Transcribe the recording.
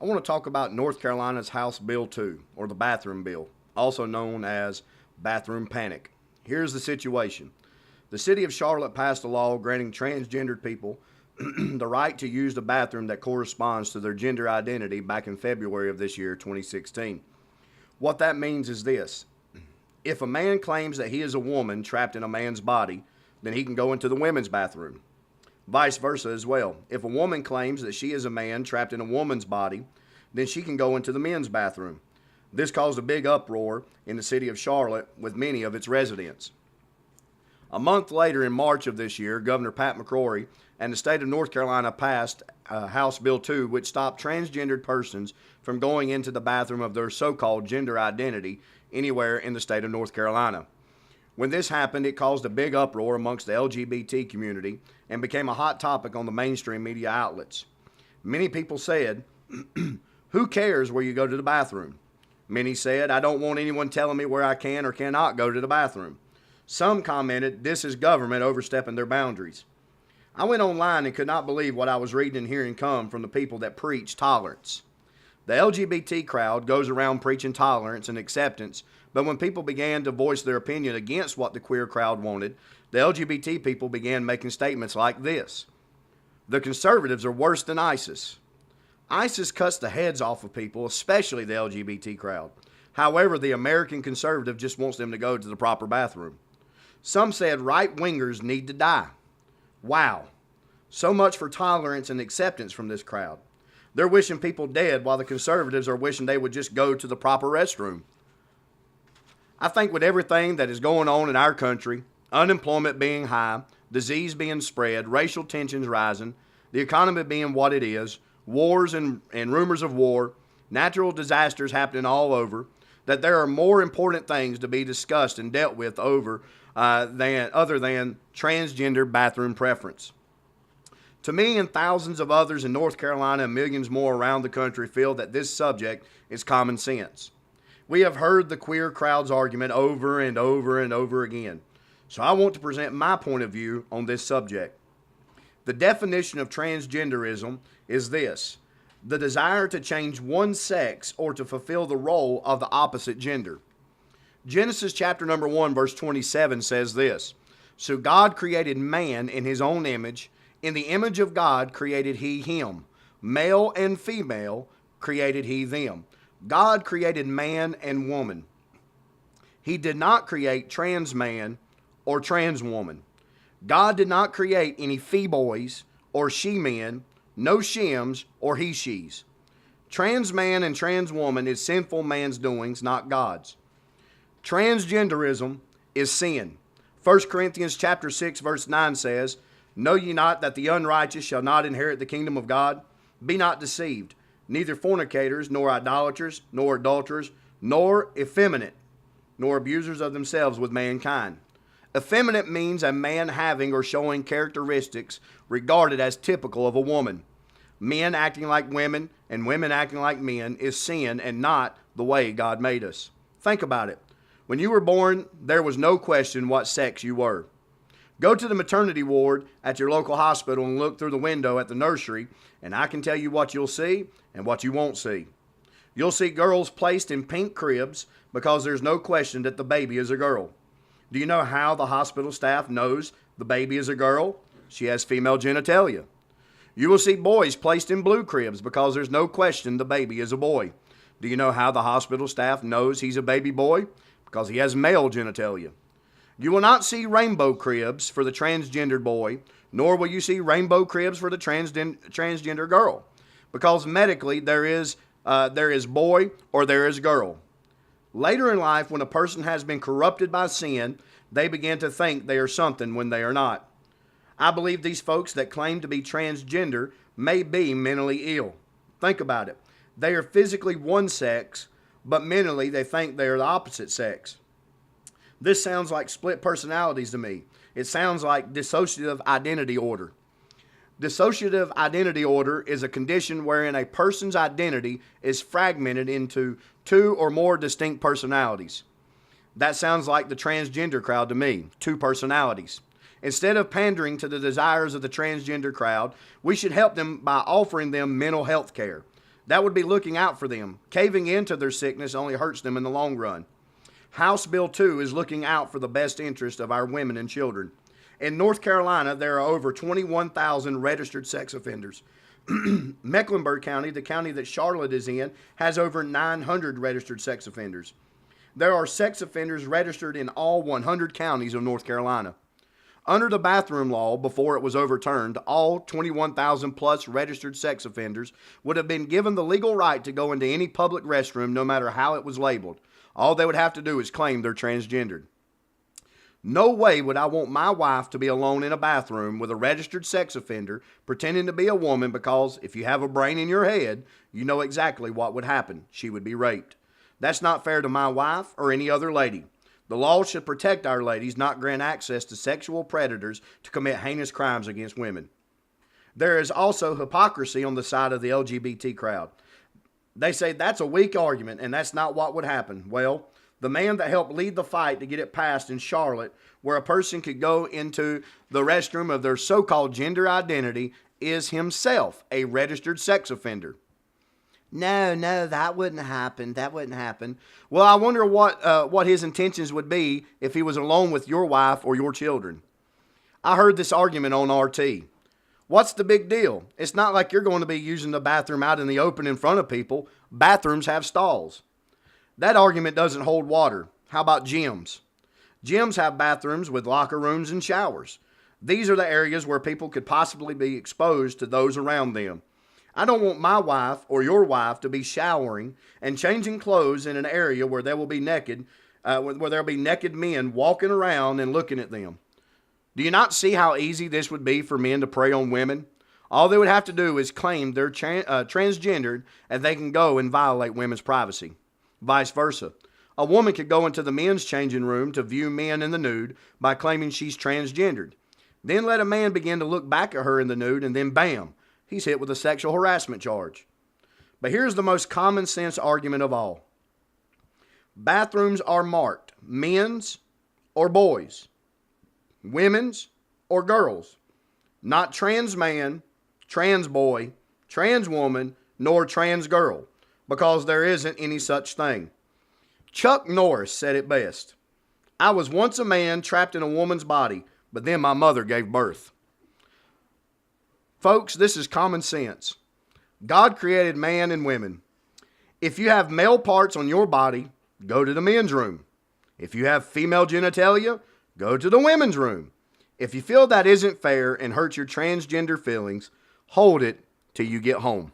I want to talk about North Carolina's House Bill 2, or the bathroom bill, also known as bathroom panic. Here's the situation. The city of Charlotte passed a law granting transgendered people the right to use the bathroom that corresponds to their gender identity back in February of this year, 2016. What that means is this. If a man claims that he is a woman trapped in a man's body, then he can go into the women's bathroom. Vice versa as well. If a woman claims that she is a man trapped in a woman's body, then she can go into the men's bathroom. This caused a big uproar in the city of Charlotte with many of its residents. A month later, in March of this year, Governor Pat McCrory and the state of North Carolina passed House Bill 2, which stopped transgendered persons from going into the bathroom of their so-called gender identity anywhere in the state of North Carolina. When this happened, it caused a big uproar amongst the LGBT community and became a hot topic on the mainstream media outlets. Many people said, who cares where you go to the bathroom? Many said, I don't want anyone telling me where I can or cannot go to the bathroom. Some commented, this is government overstepping their boundaries. I went online and could not believe what I was reading and hearing come from the people that preach tolerance. The LGBT crowd goes around preaching tolerance and acceptance, but when people began to voice their opinion against what the queer crowd wanted, the LGBT people began making statements like this. The conservatives are worse than ISIS. ISIS cuts the heads off of people, especially the LGBT crowd. However, the American conservative just wants them to go to the proper bathroom. Some said right-wingers need to die. Wow. So much for tolerance and acceptance from this crowd. They're wishing people dead while the conservatives are wishing they would just go to the proper restroom. I think with everything that is going on in our country, unemployment being high, disease being spread, racial tensions rising, the economy being what it is, wars and rumors of war, natural disasters happening all over, that there are more important things to be discussed and dealt with other than transgender bathroom preference. To me and thousands of others in North Carolina and millions more around the country feel that this subject is common sense. We have heard the queer crowd's argument over and over and over again. So I want to present my point of view on this subject. The definition of transgenderism is this: the desire to change one sex or to fulfill the role of the opposite gender. Genesis chapter number 1 verse 27 says this: so God created man in his own image. In the image of God created he him. Male and female created he them. God created man and woman. He did not create trans man or trans woman. God did not create any fee-boys or she-men, no shims or he-she's. Trans man and trans woman is sinful man's doings, not God's. Transgenderism is sin. 1 Corinthians chapter 6 verse 9 says, know ye not that the unrighteous shall not inherit the kingdom of God? Be not deceived, neither fornicators, nor idolaters, nor adulterers, nor effeminate, nor abusers of themselves with mankind. Effeminate means a man having or showing characteristics regarded as typical of a woman. Men acting like women and women acting like men is sin and not the way God made us. Think about it. When you were born, there was no question what sex you were. Go to the maternity ward at your local hospital and look through the window at the nursery, and I can tell you what you'll see and what you won't see. You'll see girls placed in pink cribs because there's no question that the baby is a girl. Do you know how the hospital staff knows the baby is a girl? She has female genitalia. You will see boys placed in blue cribs because there's no question the baby is a boy. Do you know how the hospital staff knows he's a baby boy? Because he has male genitalia. You will not see rainbow cribs for the transgendered boy, nor will you see rainbow cribs for the transgender girl, because medically there is boy or there is girl. Later in life, when a person has been corrupted by sin, they begin to think they are something when they are not. I believe these folks that claim to be transgender may be mentally ill. Think about it. They are physically one sex, but mentally they think they are the opposite sex. This sounds like split personalities to me. It sounds like dissociative identity order. Dissociative identity order is a condition wherein a person's identity is fragmented into two or more distinct personalities. That sounds like the transgender crowd to me, two personalities. Instead of pandering to the desires of the transgender crowd, we should help them by offering them mental health care. That would be looking out for them. Caving into their sickness only hurts them in the long run. House Bill 2 is looking out for the best interest of our women and children. In North Carolina, there are over 21,000 registered sex offenders. Mecklenburg County, the county that Charlotte is in, has over 900 registered sex offenders. There are sex offenders registered in all 100 counties of North Carolina. Under the bathroom law, before it was overturned, all 21,000 plus registered sex offenders would have been given the legal right to go into any public restroom no matter how it was labeled. All they would have to do is claim they're transgendered. No way would I want my wife to be alone in a bathroom with a registered sex offender pretending to be a woman, because if you have a brain in your head, you know exactly what would happen. She would be raped. That's not fair to my wife or any other lady. The law should protect our ladies, not grant access to sexual predators to commit heinous crimes against women. There is also hypocrisy on the side of the LGBT crowd. They say that's a weak argument and that's not what would happen. Well, the man that helped lead the fight to get it passed in Charlotte, where a person could go into the restroom of their so-called gender identity, is himself a registered sex offender. No, that wouldn't happen. That wouldn't happen. Well, I wonder what his intentions would be if he was alone with your wife or your children. I heard this argument on RT. What's the big deal? It's not like you're going to be using the bathroom out in the open in front of people. Bathrooms have stalls. That argument doesn't hold water. How about gyms? Gyms have bathrooms with locker rooms and showers. These are the areas where people could possibly be exposed to those around them. I don't want my wife or your wife to be showering and changing clothes in an area where they will be naked, where there'll be naked men walking around and looking at them. Do you not see how easy this would be for men to prey on women? All they would have to do is claim they're transgendered, and they can go and violate women's privacy. Vice versa. A woman could go into the men's changing room to view men in the nude by claiming she's transgendered. Then let a man begin to look back at her in the nude, and then bam, he's hit with a sexual harassment charge. But here's the most common sense argument of all. Bathrooms are marked men's or boys, women's or girls, not trans man, trans boy, trans woman, nor trans girl, because there isn't any such thing. Chuck Norris said it best. I was once a man trapped in a woman's body, but then my mother gave birth. Folks, this is common sense. God created man and women. If you have male parts on your body, go to the men's room. If you have female genitalia, go to the women's room. If you feel that isn't fair and hurts your transgender feelings, hold it till you get home.